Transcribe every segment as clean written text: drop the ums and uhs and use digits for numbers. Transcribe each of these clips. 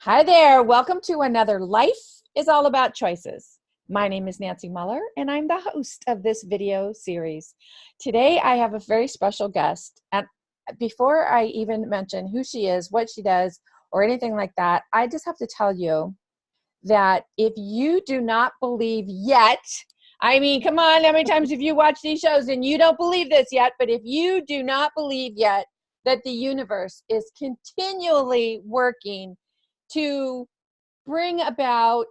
Hi there. Welcome to another Life is All About Choices. My name is Nancy Mueller, and I'm the host of this video series. Today, I have a very special guest. And before I even mention who she is, what she does, or anything like that, I just have to tell you that if you do not believe yet, I mean, come on, how many times have you watched these shows and you don't believe this yet? But if you do not believe yet that the universe is continually working to bring about,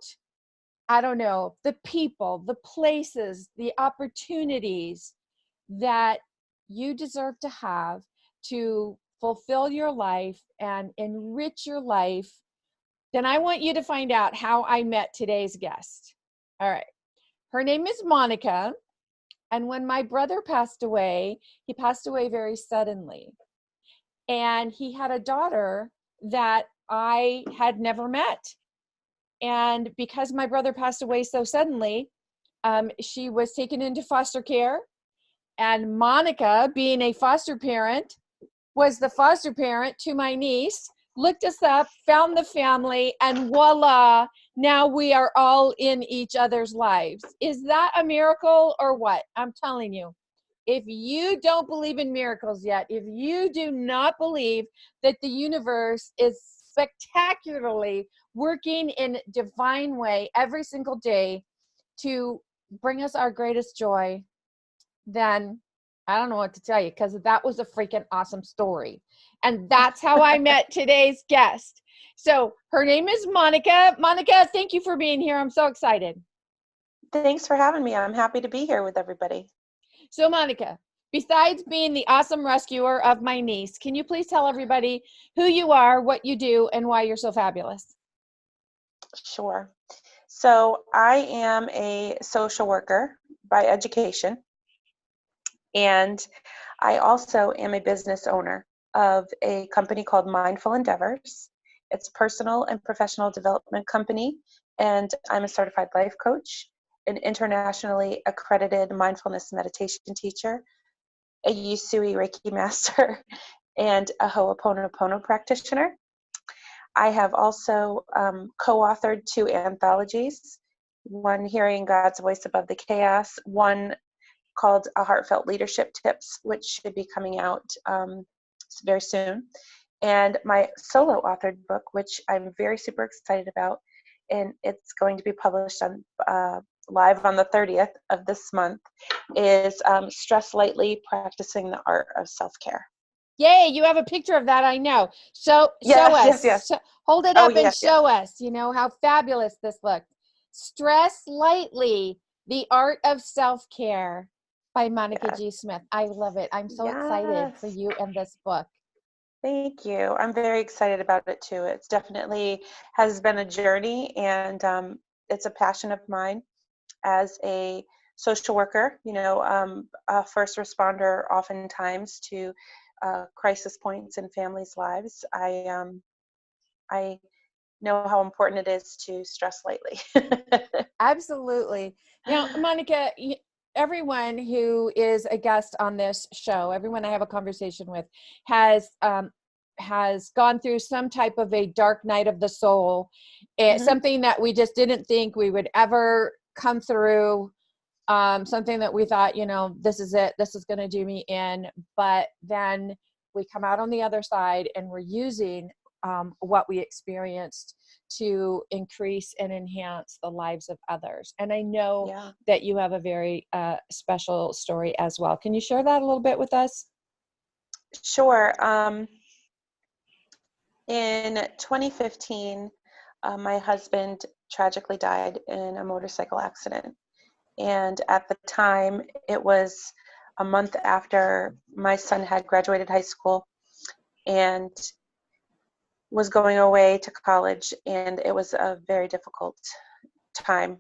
I don't know, the people, the places, the opportunities that you deserve to have to fulfill your life and enrich your life, then I want you to find out how I met today's guest. All right. Her name is Monica. And when my brother passed away, he passed away very suddenly. And he had a daughter that I had never met. And because my brother passed away so suddenly, she was taken into foster care. And Monica, being a foster parent, was the foster parent to my niece, looked us up, found the family, and voila, now we are all in each other's lives. Is that a miracle or what? I'm telling you. If you don't believe in miracles yet, if you do not believe that the universe is spectacularly working in divine way every single day to bring us our greatest joy, then I don't know what to tell you, because that was a freaking awesome story. And that's how I met today's guest. So her name is Monica. Monica, thank you for being here. I'm so excited. Thanks for having me. I'm happy to be here with everybody. So Monica, besides being the awesome rescuer of my niece, can you please tell everybody who you are, what you do, and why you're so fabulous? Sure. So I am a social worker by education, and I also am a business owner of a company called Mindful Endeavors. It's a personal and professional development company, and I'm a certified life coach, an internationally accredited mindfulness meditation teacher, a Usui Reiki master, and a Ho'oponopono practitioner. I have also co-authored 2 anthologies, one Hearing God's Voice Above the Chaos, one called A Heartfelt Leadership Tips, which should be coming out very soon, and my solo authored book, which I'm very super excited about, and it's going to be published on live on the 30th of this month, is Stress Lightly, Practicing the Art of Self-Care. Yay, you have a picture of that, I know. Show us. Yes. Hold it Oh, up and yes. show us, how fabulous this looks. Stress Lightly, The Art of Self-Care by Monica Yes. G. Smith. I love it. I'm so excited for Yes. you and this book. Thank you. I'm very excited about it too. It's definitely has been a journey, and it's a passion of mine as a social worker, a first responder oftentimes to crisis points in families' lives. I know how important it is to stress lightly. Absolutely. Now, Monica, everyone who is a guest on this show, everyone I have a conversation with, has gone through some type of a dark night of the soul, something that we just didn't think we would ever come through, something that we thought, this is it, this is going to do me in, but then we come out on the other side and we're using what we experienced to increase and enhance the lives of others. And I know that you have a very special story as well. Can you share that a little bit with us? Sure. In 2015, my husband tragically died in a motorcycle accident. And at the time, it was a month after my son had graduated high school and was going away to college, and it was a very difficult time.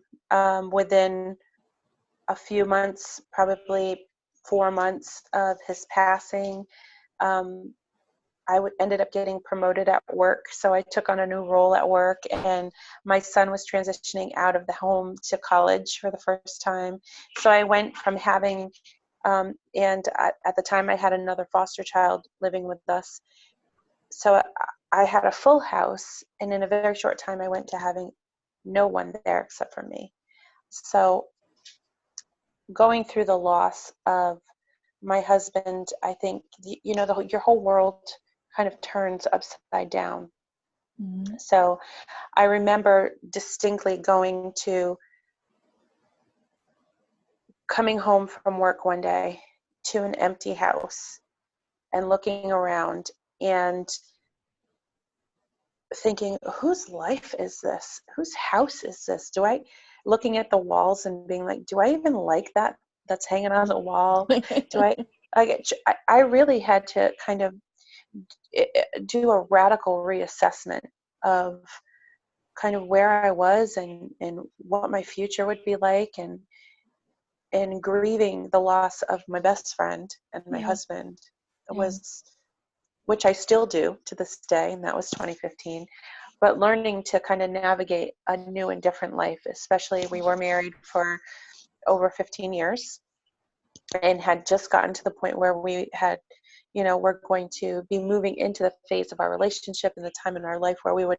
Within a few months, probably 4 months of his passing, ended up getting promoted at work, so I took on a new role at work, and my son was transitioning out of the home to college for the first time. So I went from having, and at the time I had another foster child living with us. So I had a full house, and in a very short time, I went to having no one there except for me. So going through the loss of my husband, I think, your whole world kind of turns upside down. Mm-hmm. So I remember distinctly coming home from work one day to an empty house and looking around and thinking, whose life is this? Whose house is this? Looking at the walls and being like, do I even like that that's hanging on the wall? I really had to kind of do a radical reassessment of kind of where I was and what my future would be like, and grieving the loss of my best friend and my Yeah. husband Yeah. was, which I still do to this day, and that was 2015. But learning to kind of navigate a new and different life, especially we were married for over 15 years and had just gotten to the point where we had, we're going to be moving into the phase of our relationship and the time in our life where we would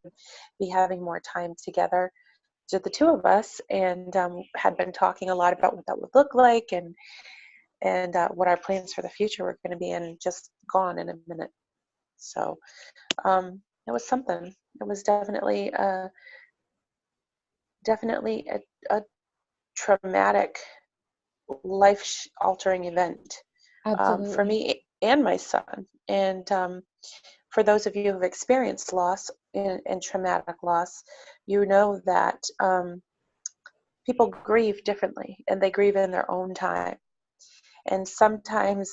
be having more time together, just the two of us, and had been talking a lot about what that would look like, and what our plans for the future were going to be, and just gone in a minute. So it was something. It was definitely a traumatic, life-altering event for Absolutely. me and my son. And for those of you who've experienced loss and traumatic loss, you know that people grieve differently, and they grieve in their own time. And sometimes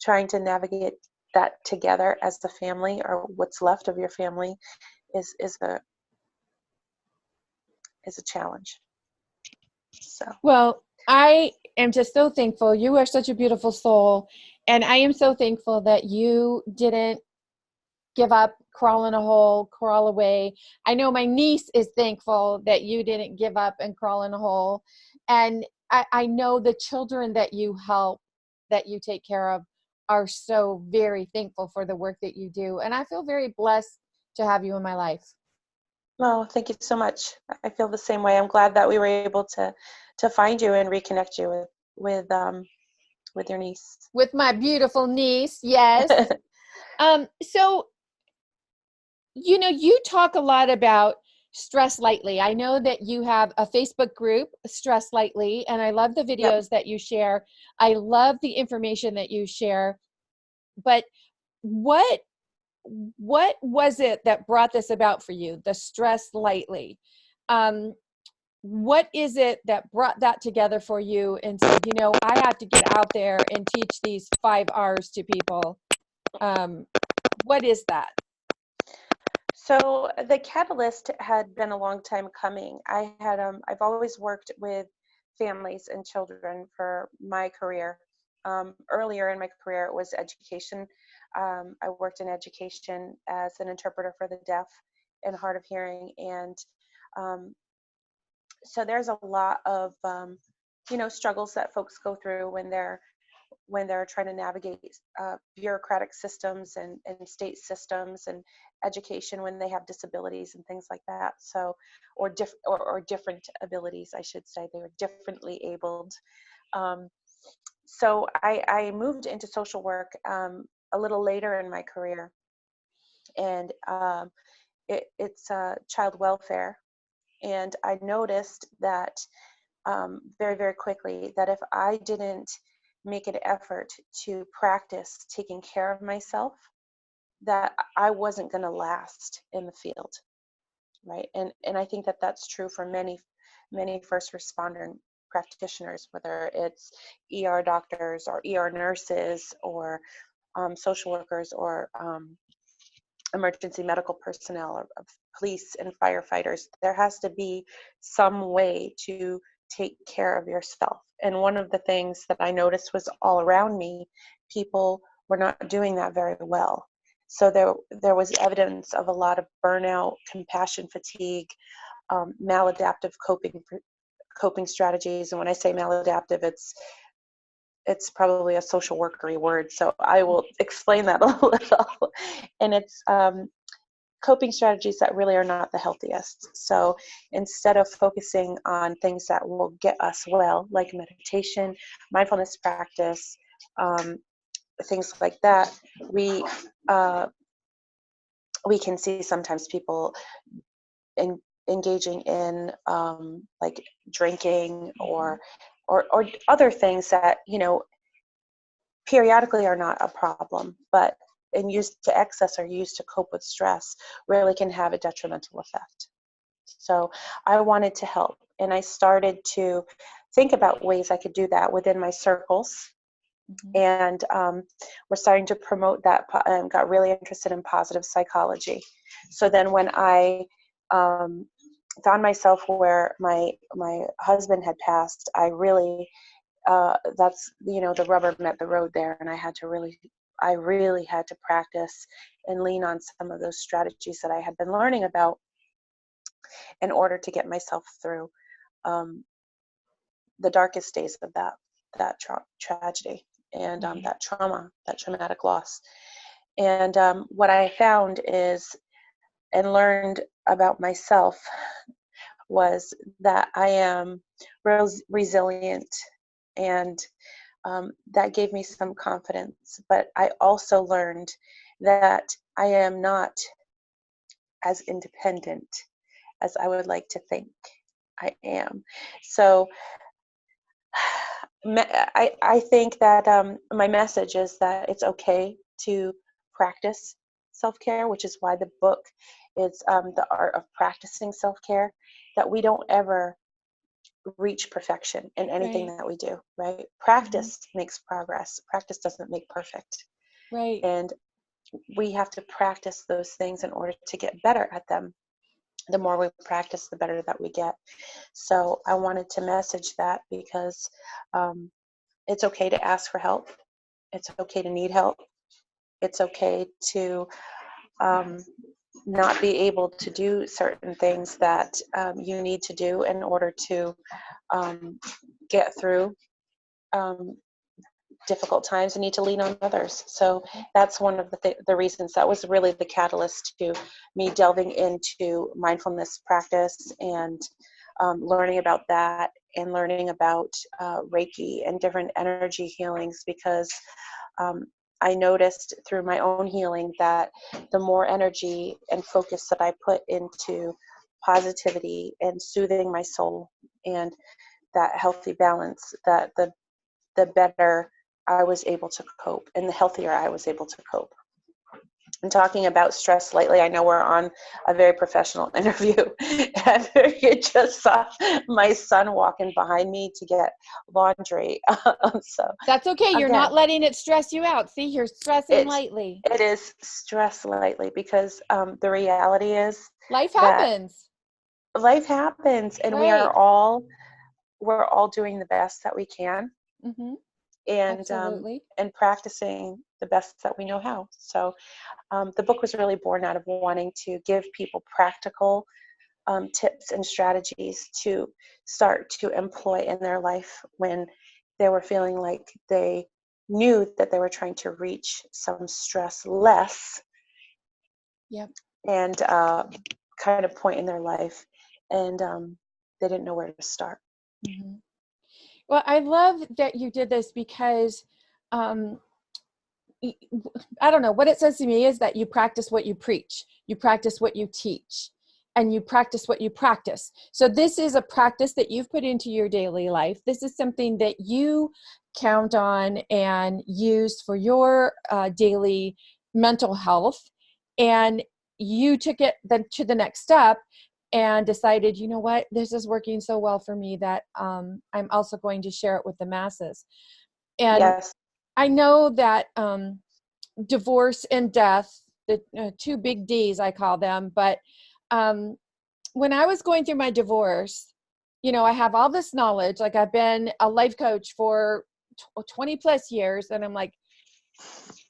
trying to navigate that together as the family, or what's left of your family, is a challenge. So Well, I am just so thankful. You are such a beautiful soul. And I am so thankful that you didn't give up, crawl in a hole, crawl away. I know my niece is thankful that you didn't give up and crawl in a hole. And I know the children that you help, that you take care of, are so very thankful for the work that you do. And I feel very blessed to have you in my life. no, thank you so much. I feel the same way. I'm glad that we were able to find you and reconnect you with your niece. With my beautiful niece, yes. So you talk a lot about stress lightly. I know that you have a Facebook group, Stress Lightly, and I love the Yep. videos that you share. I love the information that you share. But what what was it that brought this about for you, the Stress Lightly? What is it that brought that together for you and said, I have to get out there and teach these 5 R's to people? What is that? So the catalyst had been a long time coming. I've always worked with families and children for my career. Earlier in my career, it was education. I worked in education as an interpreter for the deaf and hard of hearing, and um, so there's a lot of struggles that folks go through when they're trying to navigate bureaucratic systems and state systems and education when they have disabilities and things like that. So, or different abilities, I should say. They were differently abled. Um, so I moved into social work a little later in my career, and it's child welfare. And I noticed that very, very quickly that if I didn't make an effort to practice taking care of myself, that I wasn't going to last in the field, right? And I think that that's true for many first responder practitioners, whether it's ER doctors or ER nurses or social workers or emergency medical personnel or police and firefighters. There has to be some way to take care of yourself. And one of the things that I noticed was all around me, people were not doing that very well. So there was evidence of a lot of burnout, compassion fatigue, maladaptive coping strategies. And when I say maladaptive, it's probably a social workery word, so I will explain that a little. And it's coping strategies that really are not the healthiest. So instead of focusing on things that will get us well, like meditation, mindfulness practice, things like that, we can see sometimes people engaging in like drinking or other things that, you know, periodically are not a problem, but and used to excess or used to cope with stress really can have a detrimental effect. So I wanted to help, and I started to think about ways I could do that within my circles. And we're starting to promote that, got really interested in positive psychology. So then when I found myself where my husband had passed, I really, that's, you know, the rubber met the road there, and I really had to practice and lean on some of those strategies that I had been learning about in order to get myself through the darkest days of that tragedy and that traumatic loss. And what I found is and learned about myself was that I am resilient, and that gave me some confidence. But I also learned that I am not as independent as I would like to think I am. So I think that my message is that it's okay to practice self-care, which is why the book is The Art of Practicing Self-Care, that we don't ever reach perfection in anything Right. that we do, right? Practice makes progress. Practice doesn't make perfect. Right. And we have to practice those things in order to get better at them. The more we practice, the better that we get. So I wanted to message that because it's okay to ask for help. It's okay to need help. It's okay to not be able to do certain things that you need to do in order to get through difficult times and need to lean on others. So that's one of the reasons. That was really the catalyst to me delving into mindfulness practice and learning about that and learning about Reiki and different energy healings, because I noticed through my own healing that the more energy and focus that I put into positivity and soothing my soul and that healthy balance, that the better I was able to cope and the healthier I was able to cope. And talking about stress lately, I know we're on a very professional interview, and you just saw my son walking behind me to get laundry. So That's okay. You're again, not letting it stress you out. See, you're stressing lightly. it is stress lightly, because the reality is Life that happens. life happens, and Right. we're all doing the best that we can, Mm-hmm. and Absolutely. practicing the best that we know how. So the book was really born out of wanting to give people practical tips and strategies to start to employ in their life when they were feeling like they knew that they were trying to reach some stress less Yep. and kind of point in their life, and they didn't know where to start. Mm-hmm. Well, I love that you did this because um, I don't know, what it says to me is that you practice what you preach, you practice what you teach, and you practice what you practice. So this is a practice that you've put into your daily life. This is something that you count on and use for your daily mental health. And you took it then to the next step and decided, you know what, this is working so well for me that I'm also going to share it with the masses. And Yes. I know that divorce and death, the two big D's, I call them, but um, when I was going through my divorce, you know, I have all this knowledge, like I've been a life coach for 20 plus years, and I'm like,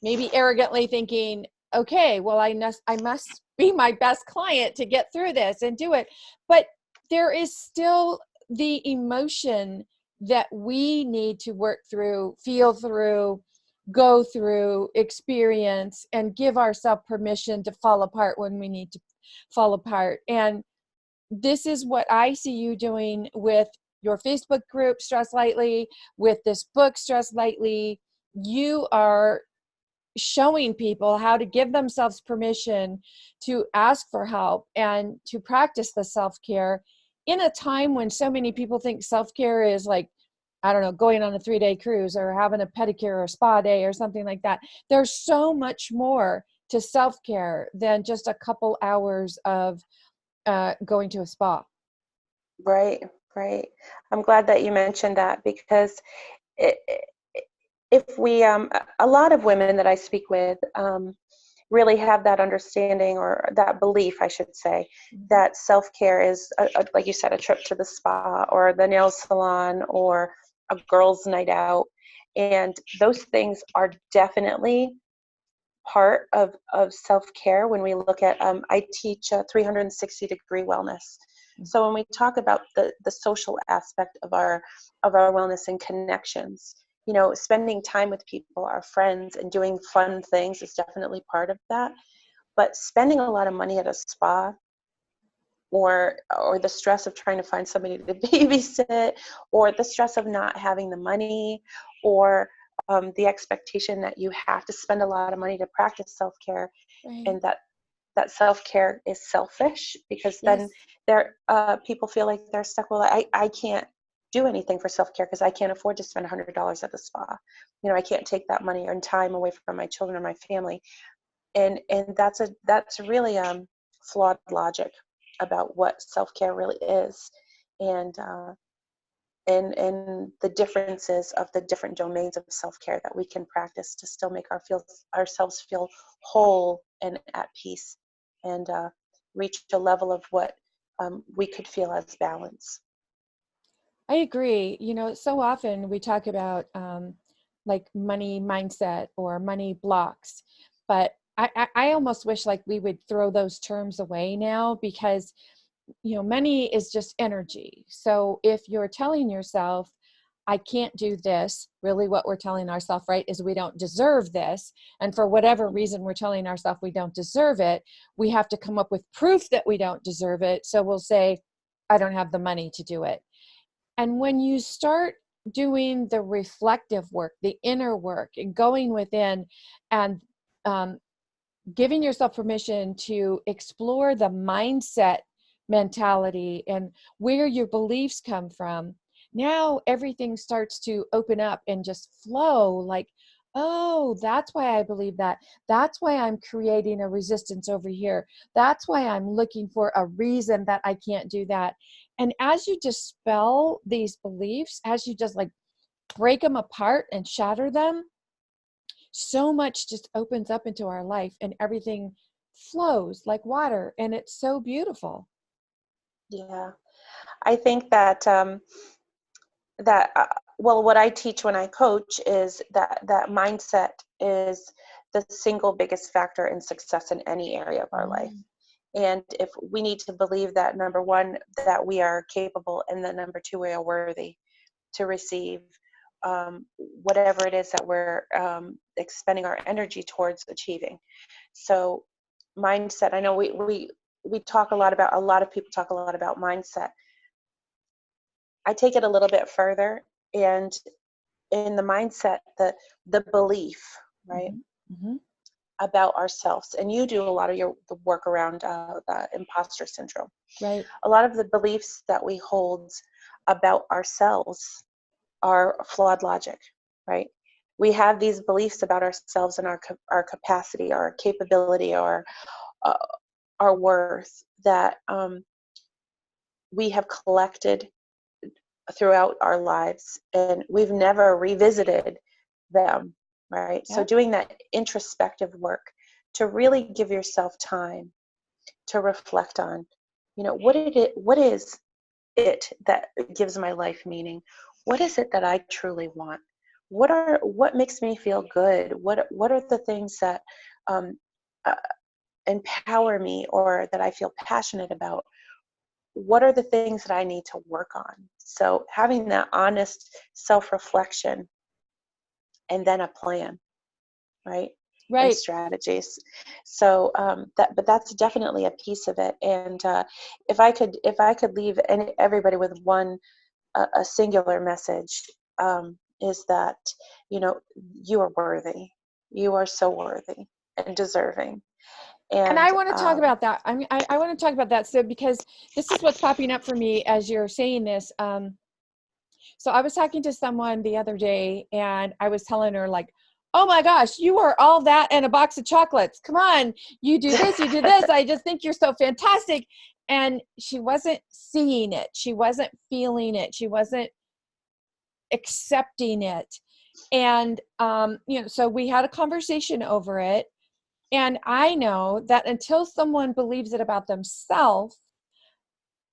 maybe arrogantly thinking, okay, well, I must be my best client to get through this and do it. But there is still the emotion that we need to work through, feel through, go through, experience, and give ourselves permission to fall apart when we need to fall apart. And this is what I see you doing with your Facebook group, Stress Lightly, with this book, Stress Lightly. You are showing people how to give themselves permission to ask for help and to practice the self-care in a time when so many people think self-care is like, I don't know, going on a 3-day cruise or having a pedicure or spa day or something like that. There's so much more to self-care than just a couple hours of going to a spa. Right, right. I'm glad that you mentioned that because it, if we, a lot of women that I speak with, really have that understanding or that belief, I should say, that self-care is, like you said, a trip to the spa or the nail salon or a girls' night out. And those things are definitely part of self-care when we look at, I teach 360-degree wellness. So when we talk about the social aspect of our wellness and connections, you know, spending time with people, our friends, and doing fun things is definitely part of that. But spending a lot of money at a spa or the stress of trying to find somebody to babysit or the stress of not having the money or the expectation that you have to spend a lot of money to practice self-care Right. and that self-care is selfish because then Yes. people feel like they're stuck. Well, I can't do anything for self-care because I can't afford to spend $100 at the spa. You know, I can't take that money and time away from my children or my family. And that's really flawed logic about what self-care really is. And and the differences of the different domains of self-care that we can practice to still make ourselves feel whole and at peace and reach a level of what we could feel as balance. I agree. You know, so often we talk about like money mindset or money blocks, but I almost wish like we would throw those terms away now because, you know, money is just energy. So if you're telling yourself, I can't do this, really what we're telling ourselves, right, is we don't deserve this. And for whatever reason we're telling ourselves we don't deserve it, we have to come up with proof that we don't deserve it. So we'll say, I don't have the money to do it. And when you start doing the reflective work, the inner work, and going within and um, giving yourself permission to explore the mindset mentality and where your beliefs come from, now everything starts to open up and just flow like, oh, that's why I believe that. That's why I'm creating a resistance over here. That's why I'm looking for a reason that I can't do that. And as you dispel these beliefs, as you just like break them apart and shatter them, so much just opens up into our life and everything flows like water and it's so beautiful. Yeah, I think that well, what I teach when I coach is that mindset is the single biggest factor in success in any area of our life. Mm. And if we need to believe that, number one, that we are capable, and then number two, we are worthy to receive whatever it is that we're expending our energy towards achieving. So mindset, I know we talk a lot of people talk a lot about mindset. I take it a little bit further, and in the mindset, the belief, right, Mhm. Mhm. about ourselves. And you do a lot of the work around the imposter syndrome. Right. A lot of the beliefs that we hold about ourselves are flawed logic, right? We have these beliefs about ourselves and our capacity, our capability, uh, our worth that we have collected throughout our lives, and we've never revisited them, right? So Yep. doing that introspective work to really give yourself time to reflect on, you know, what is it that gives my life meaning? What is it that I truly want? What makes me feel good? What are the things that um, uh, empower me or that I feel passionate about? What are the things that I need to work on? So having that honest self-reflection and then a plan. right? And Right. strategies. So but that's definitely a piece of it. And if I could leave everybody with one a singular message, is that, you are worthy. You are so worthy and deserving. And And I want to talk about that. I want to talk about that. So, because this is what's popping up for me as you're saying this. So I was talking to someone the other day and I was telling her, like, oh my gosh, you are all that and a box of chocolates. Come on, you do this, you do this. I just think you're so fantastic. And she wasn't seeing it. She wasn't feeling it. She wasn't accepting it. And, so we had a conversation over it. And I know that until someone believes it about themselves,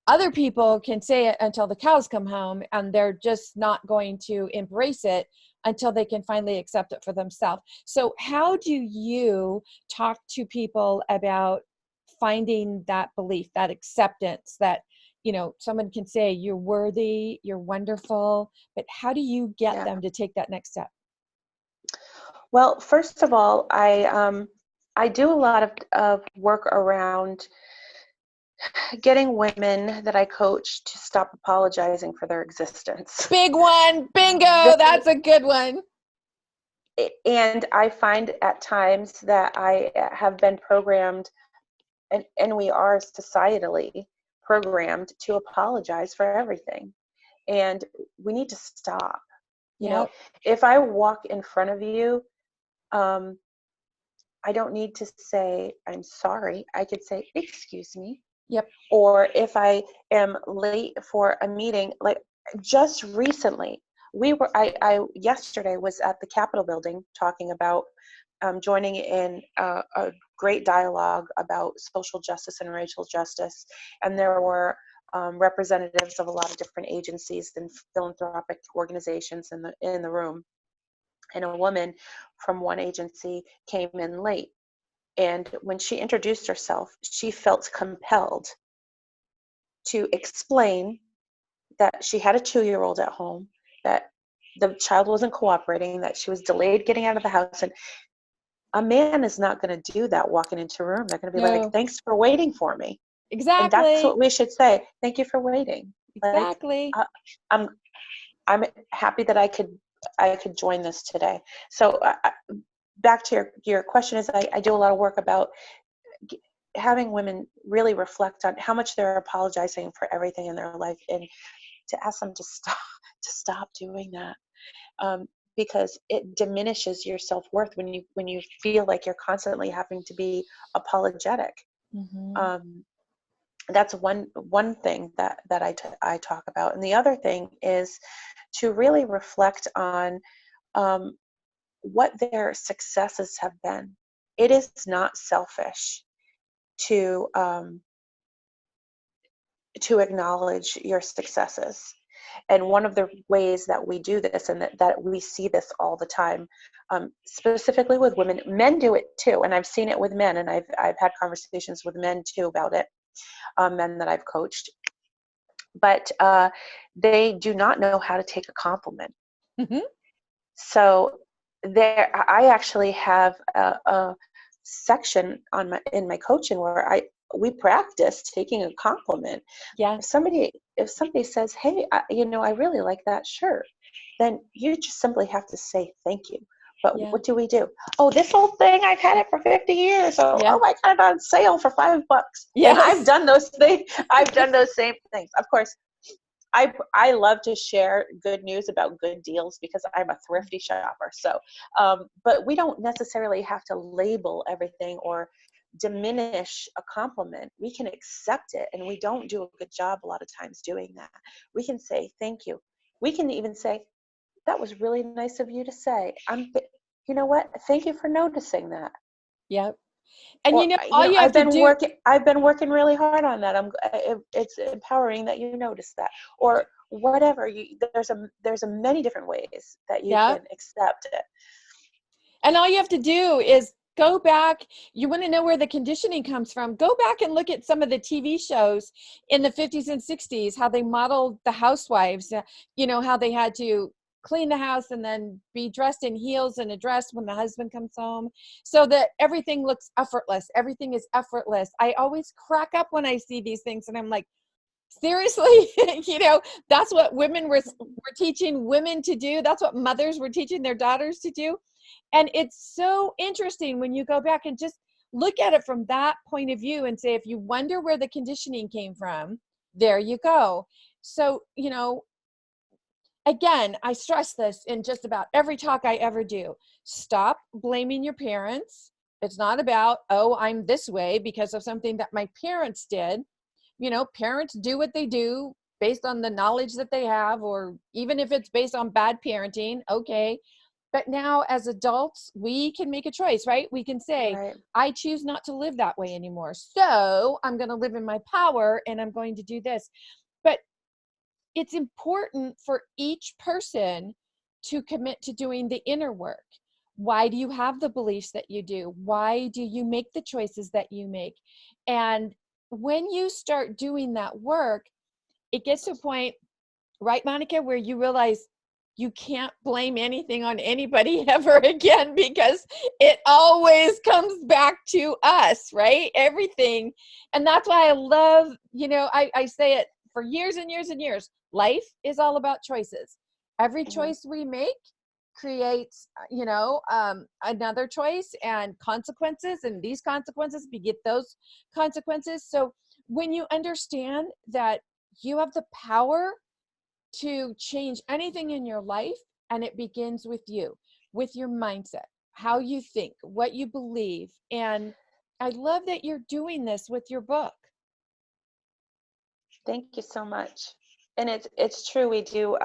other people can say it until the cows come home, and they're just not going to embrace it until they can finally accept it for themselves. So how do you talk to people about finding that belief, that acceptance, that, someone can say you're worthy, you're wonderful, but how do you get yeah. them to take that next step? Well, first of all, I do a lot of work around getting women that I coach to stop apologizing for their existence. Big one. Bingo. This That's a good one. and I find at times that I have been programmed, and we are societally programmed to apologize for everything. And we need to stop. Yep. If I walk in front of you, um, I don't need to say, I'm sorry. I could say, excuse me. Yep. Or if I am late for a meeting, like just recently, I yesterday was at the Capitol building talking about joining in a great dialogue about social justice and racial justice. And there were representatives of a lot of different agencies and philanthropic organizations in the room. And a woman from one agency came in late. And when she introduced herself, she felt compelled to explain that she had a 2-year-old at home, that the child wasn't cooperating, that she was delayed getting out of the house. And a man is not going to do that walking into a room. They're going to be like, No. thanks for waiting for me. And that's what Exactly. we should say. Thank you for waiting. Like, Exactly. I'm I'm happy that I could join this today. So back to your question is I do a lot of work about having women really reflect on how much they're apologizing for everything in their life, and to ask them to stop doing that, because it diminishes your self-worth when you feel like you're constantly having to be apologetic. Mm-hmm. That's one thing that I talk about. And the other thing is to really reflect on um, what their successes have been. It is not selfish to acknowledge your successes. And one of the ways that we do this, and that we see this all the time, specifically with women, men do it too, and I've seen it with men, and I've had conversations with men too about it, men that I've coached, but they do not know how to take a compliment. Mm-hmm. So I actually have a section in my coaching where we practice taking a compliment. Yeah. If somebody says, hey, I really like that shirt, then you just simply have to say thank you. But Yeah. what do we do? Oh, this old thing, I've had it for 50 years. So, Yeah. oh, I got it on sale for $5. And I've Yes. done those things. I've done those same things. Of course, I love to share good news about good deals because I'm a thrifty shopper. So, but we don't necessarily have to label everything or diminish a compliment. We can accept it, and we don't do a good job a lot of times doing that. We can say thank you. We can even say, that was really nice of you to say. You know what? Thank you for noticing that. Yep. And Or all you have I've to been do. working. I've been working really hard on that. It's empowering that you notice that, or whatever. There's a many different ways that you Yep. can accept it. And all you have to do is go back. You want to know where the conditioning comes from. Go back and look at some of the TV shows in the 50s and 60s, how they modeled the housewives, how they had to clean the house and then be dressed in heels and a dress when the husband comes home, so that everything looks effortless. Everything is effortless. I always crack up when I see these things and I'm like, seriously, that's what women were teaching women to do. That's what mothers were teaching their daughters to do. And it's so interesting when you go back and just look at it from that point of view and say, if you wonder where the conditioning came from, there you go. So, again, I stress this in just about every talk I ever do. Stop blaming your parents. It's not about, oh, I'm this way because of something that my parents did. Parents do what they do based on the knowledge that they have, or even if it's based on bad parenting, okay. But now as adults, we can make a choice, right? We can say, Right. I choose not to live that way anymore. So I'm going to live in my power and I'm going to do this. But it's important for each person to commit to doing the inner work. Why do you have the beliefs that you do? Why do you make the choices that you make? And when you start doing that work, it gets to a point, right, Monica, where you realize you can't blame anything on anybody ever again, because it always comes back to us, right? Everything. And that's why I love, I say it for years and years and years. Life is all about choices. Every choice we make creates, another choice and consequences, and these consequences beget those consequences. So when you understand that you have the power to change anything in your life, and it begins with you, with your mindset, how you think, what you believe. And I love that you're doing this with your book. Thank you so much. And it's true. We do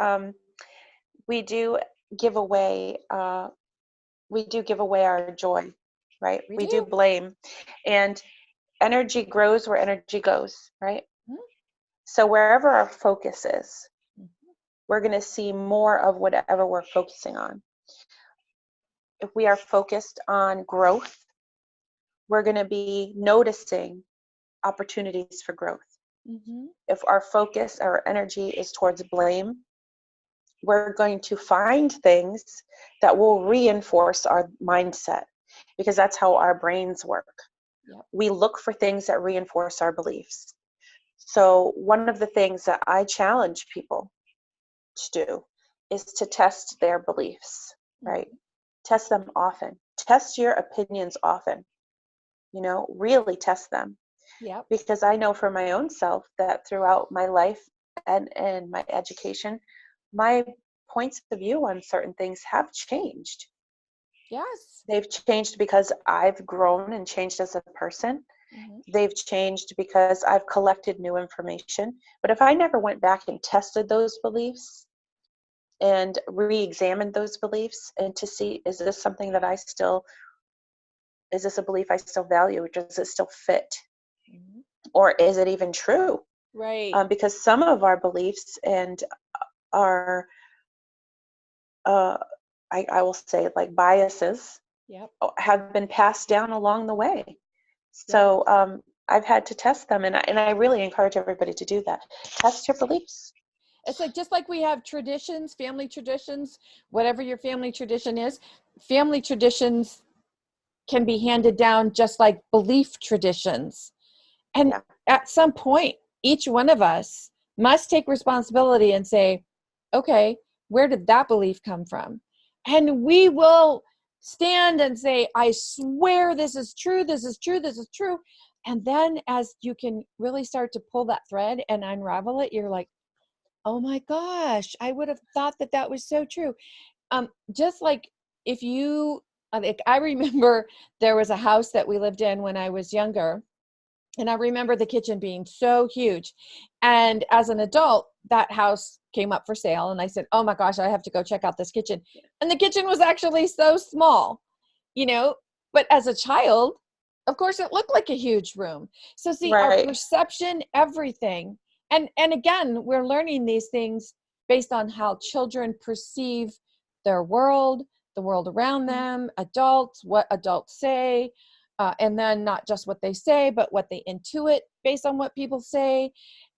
give away our joy, right? We We do do. blame, and energy grows where energy goes, right? Mhm. So wherever our focus is, Mhm. we're going to see more of whatever we're focusing on. If we are focused on growth, we're going to be noticing opportunities for growth. Mhm. If our focus, our energy is towards blame, we're going to find things that will reinforce our mindset, because that's how our brains work. Yep. We look for things that reinforce our beliefs. So one of the things that I challenge people to do is to test their beliefs, right? Mhm. Test them often. Test your opinions often. Really test them. Yep. Because I know for my own self that throughout my life and my education, my points of view on certain things have changed. Yes. They've changed because I've grown and changed as a person. Mhm. They've changed because I've collected new information. But if I never went back and tested those beliefs and re-examined those beliefs, and to see, is this a belief I still value? Does it still fit? Mhm. Or is it even true? Right. Because some of our beliefs and our, uh, I will say, like, biases Yep. have been passed down along the way. Yep. So I've had to test them, and I really encourage everybody to do that. Test your beliefs. It's like, just like we have traditions, family traditions, whatever your family tradition is, family traditions can be handed down just like belief traditions. And Yeah. at some point, each one of us must take responsibility and say, okay, where did that belief come from? And we will stand and say, I swear this is true, this is true, this is true. And then as you can really start to pull that thread and unravel it, you're like, oh my gosh, I would have thought that that was so true. Just like, if you, like, I remember there was a house that we lived in when I was younger, and I remember the kitchen being so huge. And as an adult, that house came up for sale. And I said, oh my gosh, I have to go check out this kitchen. And the kitchen was actually so small, you know, but as a child, of course, it looked like a huge room. So see, our Right. perception, everything. And again, we're learning these things based on how children perceive their world, the world around them, adults, what adults say, and then not just what they say, but what they intuit based on what people say.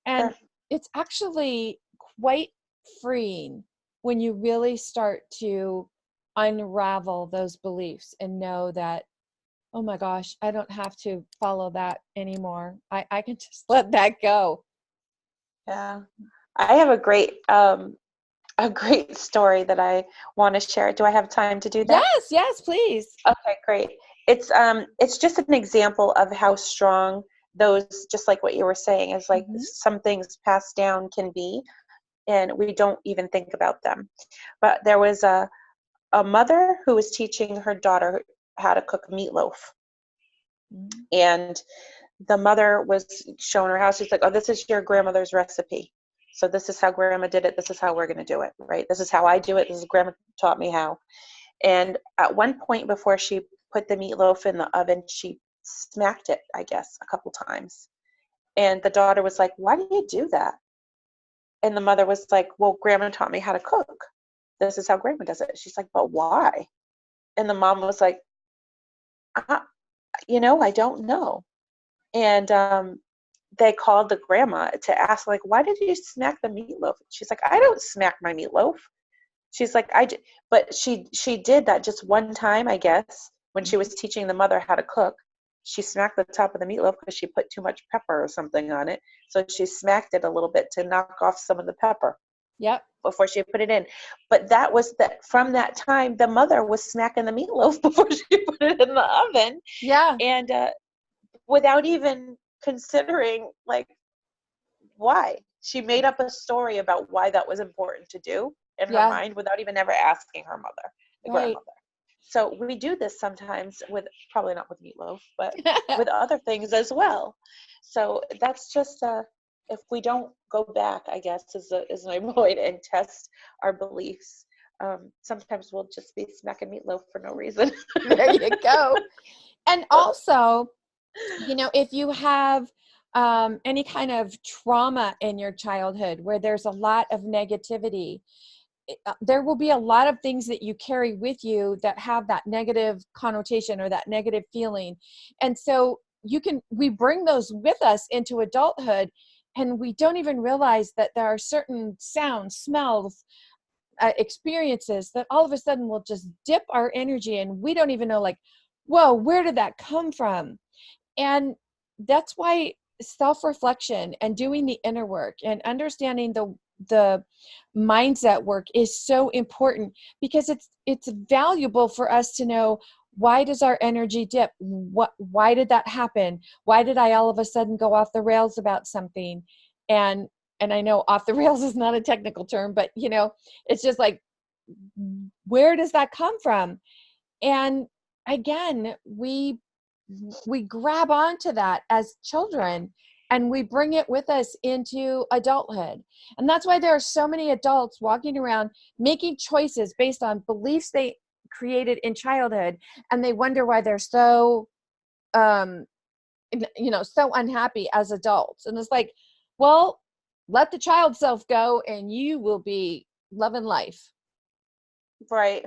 And Sure. it's actually quite freeing when you really start to unravel those beliefs and know that, oh my gosh, I don't have to follow that anymore. I can just let that go. Yeah. I have a great story that I want to share. Do I have time to do that? Yes, yes, please. Okay, great. It's just an example of how strong those, just like what you were saying, is like Hmm. some things passed down can be, and we don't even think about them. But there was a mother who was teaching her daughter how to cook meatloaf. Hmm. And the mother was showing her how. She's like, oh, this is your grandmother's recipe. So this is how grandma did it. This is how we're going to do it, right? This is how I do it. This is grandma taught me how. And at one point before she put the meatloaf in the oven, she smacked it, I guess, a couple times. And the daughter was like, why do you do that? And the mother was like, well, grandma taught me how to cook. This is how grandma does it. She's like, but why? And the mom was like, I, I don't know. And they called the grandma to ask, like, why did you smack the meatloaf? She's like, I don't smack my meatloaf. She's like, but she did that just one time, I guess, when she was teaching the mother how to cook. She smacked the top of the meatloaf because she put too much pepper or something on it. So she smacked it a little bit to knock off some of the pepper Yep. before she put it in. But that was that from that time, the mother was smacking the meatloaf before she put it in the oven. Yeah. And without even considering, like, why. She made up a story about why that was important to do in her Yeah. mind without even ever asking her mother, the Right. grandmother. So we do this sometimes with, probably not with meatloaf, but with other things as well. So that's just if we don't go back, I guess is my point, and test our beliefs. Sometimes we'll just be smacking meatloaf for no reason. There you go. And also, if you have any kind of trauma in your childhood where there's a lot of negativity, there will be a lot of things that you carry with you that have that negative connotation or that negative feeling. And so we bring those with us into adulthood, and we don't even realize that there are certain sounds, smells, experiences that all of a sudden will just dip our energy, and we don't even know, like, whoa, where did that come from? And that's why self-reflection and doing the inner work and understanding the mindset work is so important, because it's valuable for us to know, why does our energy dip? Why did that happen? Why did I all of a sudden go off the rails about something? And I know off the rails is not a technical term, but it's just like, where does that come from? And again, we grab onto that as children, and we bring it with us into adulthood. And that's why there are so many adults walking around making choices based on beliefs they created in childhood, and they wonder why they're so um so unhappy as adults. And it's like, well, let the child self go and you will be loving life. Right.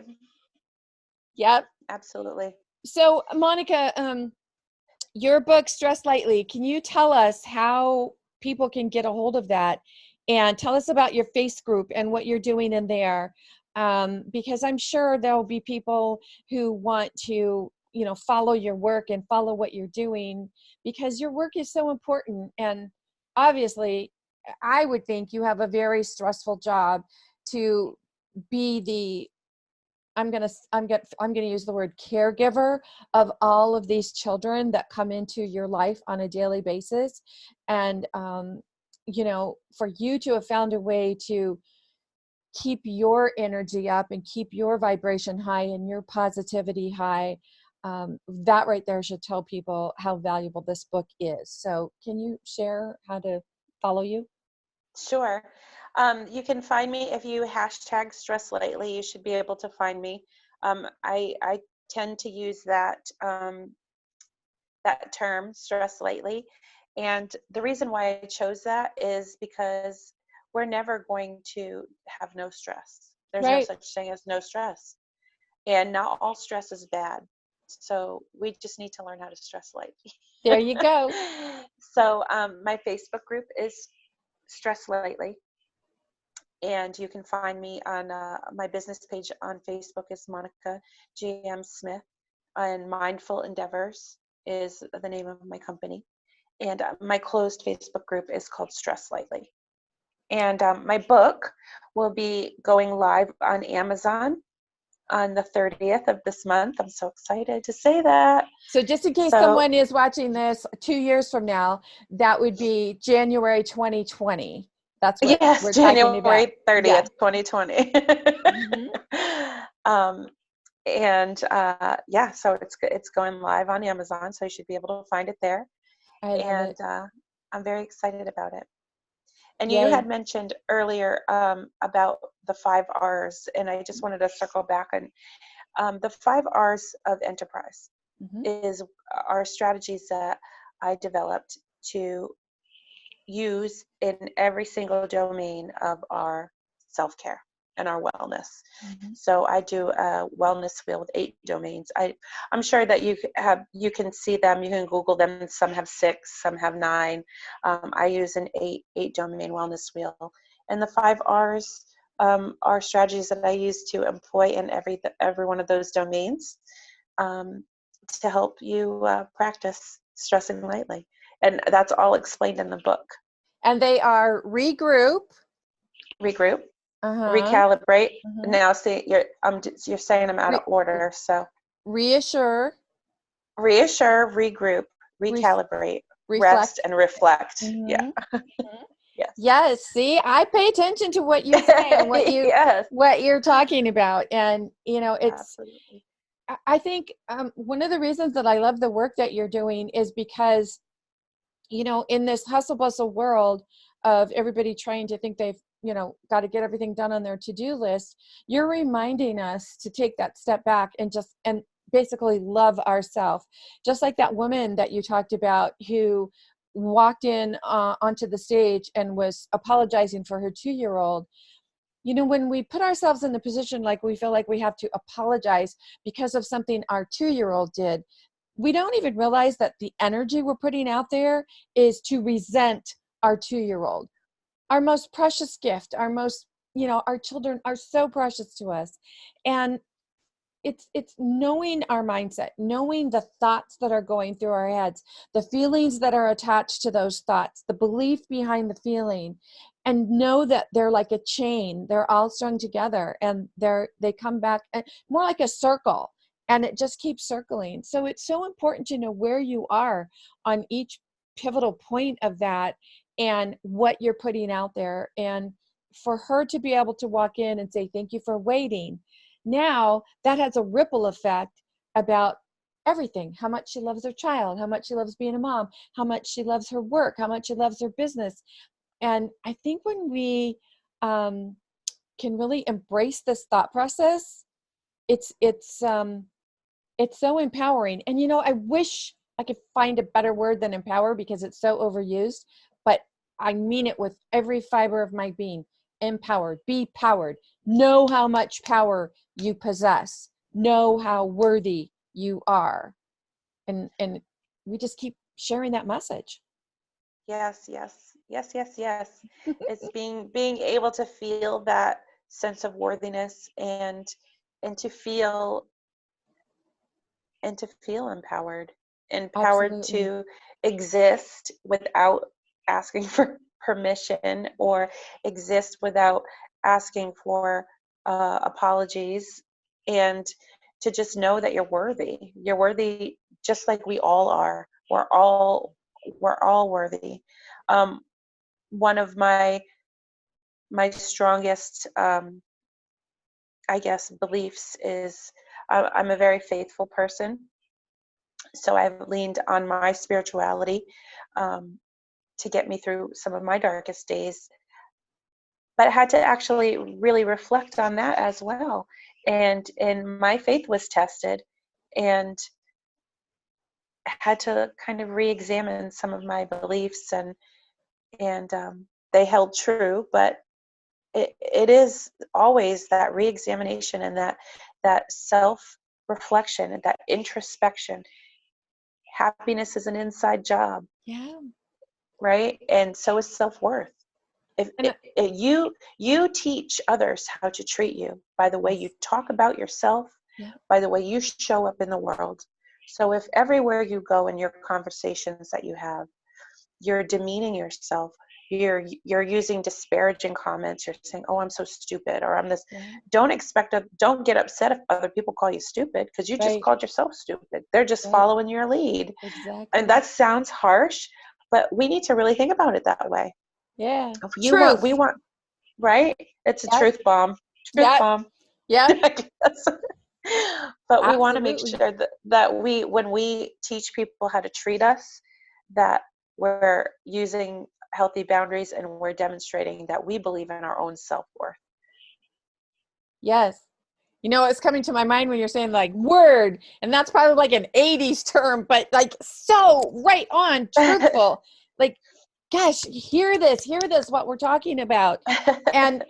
Yep. Absolutely. So Monica, your book, Stress Lightly, can you tell us how people can get a hold of that, and tell us about your face group and what you're doing in there? Because I'm sure there'll be people who want to, follow your work and follow what you're doing, because your work is so important. And obviously, I would think you have a very stressful job to be the I'm gonna use the word caregiver of all of these children that come into your life on a daily basis. And for you to have found a way to keep your energy up and keep your vibration high and your positivity high, that right there should tell people how valuable this book is. So can you share how to follow you? Sure. You can find me if you hashtag stress lightly. You should be able to find me. I tend to use that term, stress lightly, and the reason why I chose that is because we're never going to have no stress. There's no Right. such thing as no stress, and not all stress is bad. So we just need to learn how to stress lightly. There you go. So my Facebook group is Stress Lightly. And you can find me on my business page on Facebook is Monica GM Smith, and Mindful Endeavors is the name of my company. And my closed Facebook group is called Stress Lightly. And my book will be going live on Amazon on the 30th of this month. I'm so excited to say that. So just in case So, someone is watching this 2 years from now, that would be January 2020. That's what yes, we're talking about. January 30th, Yeah. 2020. Hmm. um, and yeah, so it's going live on Amazon, so you should be able to find it there. I love And it. I'm very excited about it. And you Yay. had mentioned earlier about the 5 R's, and I just wanted to circle back on the 5 R's of enterprise Hmm. are strategies that I developed to use in every single domain of our self-care and our wellness. Hmm. So I do a wellness wheel with 8 domains. I'm sure that you can see them, you can Google them. Some have 6, some have 9. I use an eight domain wellness wheel, and the 5 R's are strategies that I use to employ in every one of those domains, um, to help you practice stressing lightly. And that's all explained in the book. And they are regroup. Regroup, Uh-huh. recalibrate. Hmm. Now, see, you're saying them out of order. So, Reassure, reassure, regroup, re recalibrate, rest, reflect. and reflect. Yeah. Hmm. Yes. Yes, see, I pay attention to what you say and Yes. what you're talking about. And it's Absolutely. I think one of the reasons that I love the work that you're doing is because in this hustle bustle world of everybody trying to think they've got to get everything done on their to-do list, you're reminding us to take that step back and basically love ourselves, just like that woman that you talked about who walked in onto the stage and was apologizing for her 2-year-old. When we put ourselves in the position like we feel like we have to apologize because of something our 2-year-old did, we don't even realize that the energy we're putting out there is to resent our 2-year-old, our most precious gift, our children are so precious to us. And it's knowing our mindset, knowing the thoughts that are going through our heads, the feelings that are attached to those thoughts, the belief behind the feeling, and know that they're like a chain. They're all strung together, and they come back more like a circle, and it just keeps circling. So it's so important to know where you are on each pivotal point of that and what you're putting out there. And for her to be able to walk in and say, thank you for waiting, now that has a ripple effect about everything: how much she loves her child, how much she loves being a mom, how much she loves her work, how much she loves her business. And I think when we can really embrace this thought process, it's so empowering. And I wish I could find a better word than empower, because it's so overused, but I mean it with every fiber of my being. Empowered, be powered, know how much power you possess, know how worthy you are. And we just keep sharing that message. Yes. Yes. Yes. Yes. Yes. It's being able to feel that sense of worthiness, and to feel empowered, Absolutely. to exist without asking for permission, or exist without asking for apologies, and to just know that you're worthy, just like we all are. We're all worthy. um, One of my strongest, I guess, beliefs is, I'm a very faithful person, so I've leaned on my spirituality, um, to get me through some of my darkest days, but I had to actually really reflect on that as well. And my faith was tested, and had to kind of re-examine some of my beliefs, and they held true, but it is always that re-examination, and that self reflection and that introspection. Happiness is an inside job, Yeah. right? And so is self-worth. If And you teach others how to treat you by the way you yes, talk about yourself, yeah, by the way you show up in the world. So if everywhere you go in your conversations that you have, you're demeaning yourself, you're using disparaging comments, you're saying, oh, I'm so stupid, or I'm this, right, don't get upset if other people call you stupid, because you just right, called yourself stupid. They're just right, following your lead. And exactly. that sounds harsh, but we need to really think about it that way. Yeah. If you want, we Truth. want, right? It's a Yep. truth bomb. Truth Yep. bomb. Yep. I guess. But we want to make Absolutely. sure that when we teach people how to treat us, that we're using healthy boundaries and we're demonstrating that we believe in our own self-worth. Yes. You know, it's coming to my mind when you're saying like word, and that's probably like an 80s term, but like so right on, truthful. Like, gosh, hear this, what we're talking about. And,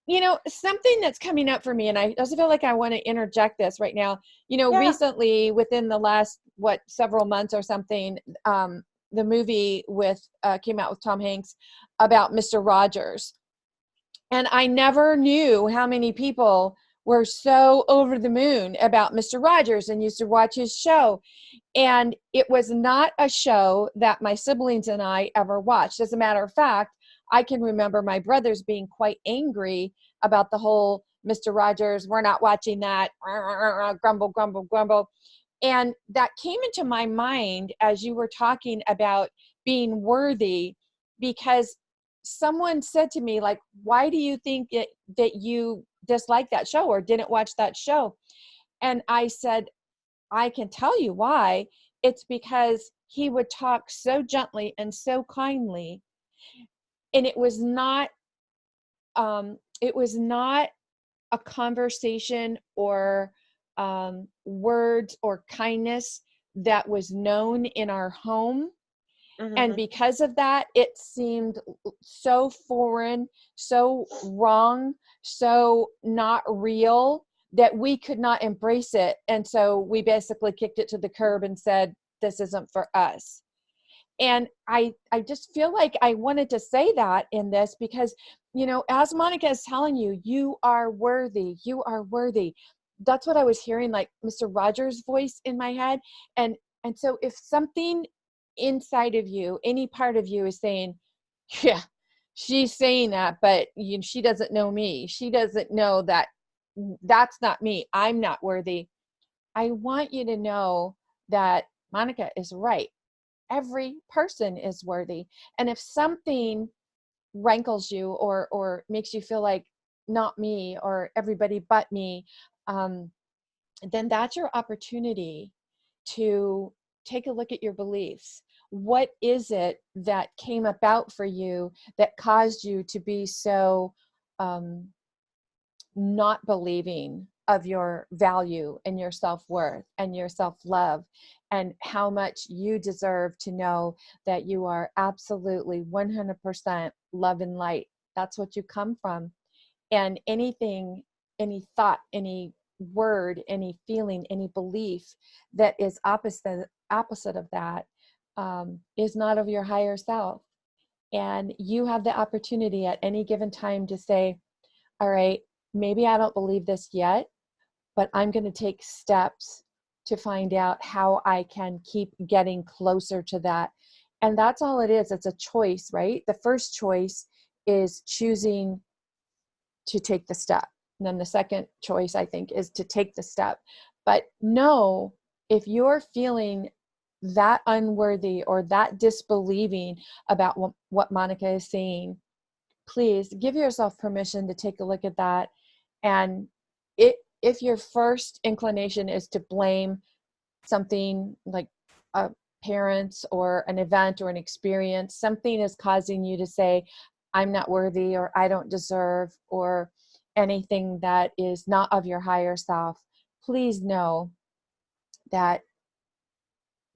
you know, something that's coming up for me, and I just feel like I want to interject this right now. You know, Yeah. recently, within the last, several months or something, the movie came out with Tom Hanks about Mr. Rogers. And I never knew how many people were so over the moon about Mr. Rogers and used to watch his show. And it was not a show that my siblings and I ever watched. As a matter of fact, I can remember my brothers being quite angry about the whole Mr. Rogers, we're not watching that, grumble, grumble, grumble. And that came into my mind as you were talking about being worthy, because someone said to me, like, why do you think that you dislike that show or didn't watch that show? And I said, I can tell you why. It's because he would talk so gently and so kindly, and it was not a conversation or words or kindness that was known in our home. And Mm-hmm. because of that, it seemed so foreign, so wrong, so not real, that we could not embrace it. And so we basically kicked it to the curb and said, this isn't for us. And I just feel like I wanted to say that in this because, you know, as Monica is telling you, you are worthy. You are worthy. That's what I was hearing, like Mr. Rogers' voice in my head. And so if something inside of you, any part of you is saying, yeah, she's saying that, but she doesn't know me. She doesn't know that that's not me. I'm not worthy. I want you to know that Monica is right. Every person is worthy. And if something rankles you or makes you feel like not me or everybody but me, um, then that's your opportunity to take a look at your beliefs. What is it that came about for you that caused you to be so um, not believing of your value and your self-worth and your self-love, and how much you deserve to know that you are absolutely 100% love and light. That's what you come from. And anything, any thought, any word, any feeling, any belief that is opposite of that is not of your higher self. And you have the opportunity at any given time to say, all right, maybe I don't believe this yet, but I'm going to take steps to find out how I can keep getting closer to that. And that's all it is. It's a choice, right? The first choice is choosing to take the step. And then the second choice, I think, is to take the step. But no, if you're feeling that unworthy or that disbelieving about what Monica is saying, please give yourself permission to take a look at that. And if your first inclination is to blame something like parents or an event or an experience, something is causing you to say, I'm not worthy or I don't deserve or anything that is not of your higher self, please know that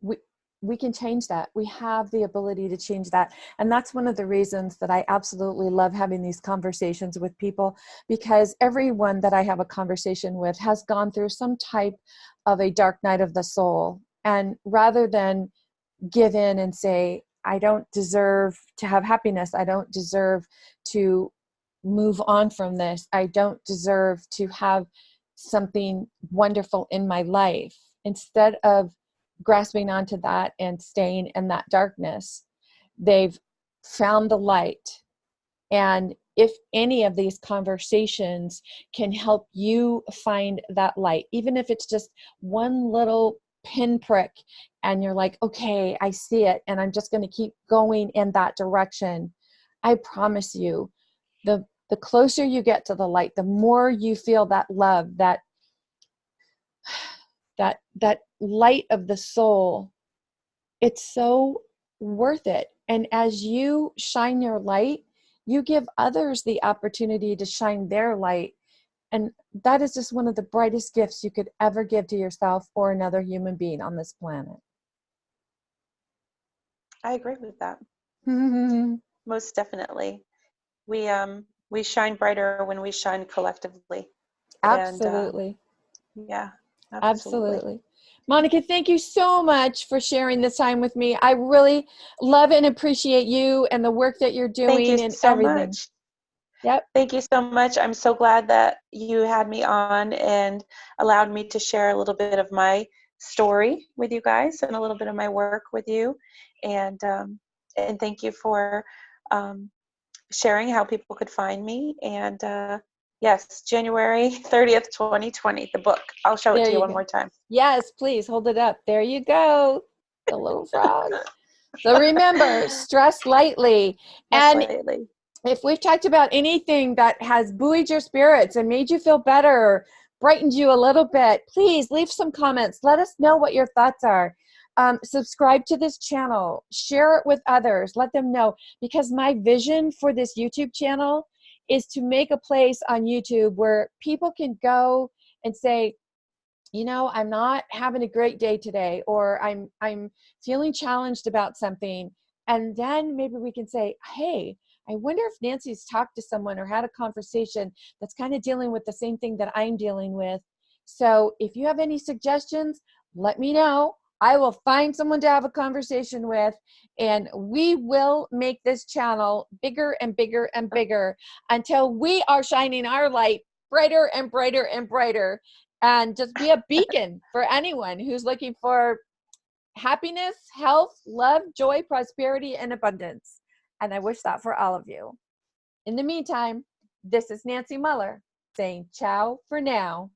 we we can change that. We have the ability to change that. And that's one of the reasons that I absolutely love having these conversations with people, because everyone that I have a conversation with has gone through some type of a dark night of the soul. And rather than give in and say, I don't deserve to have happiness. I don't deserve to move on from this. I don't deserve to have something wonderful in my life. Instead of grasping onto that and staying in that darkness, they've found the light. And if any of these conversations can help you find that light, even if it's just one little pinprick, and you're like, okay, I see it, and I'm just going to keep going in that direction, I promise you, the closer you get to the light, the more you feel that love, that light of the soul. It's so worth it. And as you shine your light, you give others the opportunity to shine their light. And that is just one of the brightest gifts you could ever give to yourself or another human being on this planet. I agree with that. Most definitely. We shine brighter when we shine collectively. Absolutely. And yeah, absolutely. Monica, thank you so much for sharing this time with me. I really love and appreciate you and the work that you're doing. Thank you and so everything. much. Yep. Thank you so much. I'm so glad that you had me on and allowed me to share a little bit of my story with you guys and a little bit of my work with you. And thank you for sharing how people could find me. And yes, January 30th, 2020, the book. I'll show it to you one more time. Yes, please hold it up. There you go. The little frog. So remember, stress lightly. And if we've talked about anything that has buoyed your spirits and made you feel better, or brightened you a little bit, please leave some comments. Let us know what your thoughts are. Subscribe to this channel. Share it with others. Let them know. Because my vision for this YouTube channel is to make a place on YouTube where people can go and say, you know, I'm not having a great day today, or I'm feeling challenged about something. And then maybe we can say, hey, I wonder if Nancy's talked to someone or had a conversation that's kind of dealing with the same thing that I'm dealing with. So if you have any suggestions, let me know. I will find someone to have a conversation with, and we will make this channel bigger and bigger and bigger until we are shining our light brighter and brighter and brighter, and just be a beacon for anyone who's looking for happiness, health, love, joy, prosperity, and abundance. And I wish that for all of you. In the meantime, this is Nancy Mueller saying ciao for now.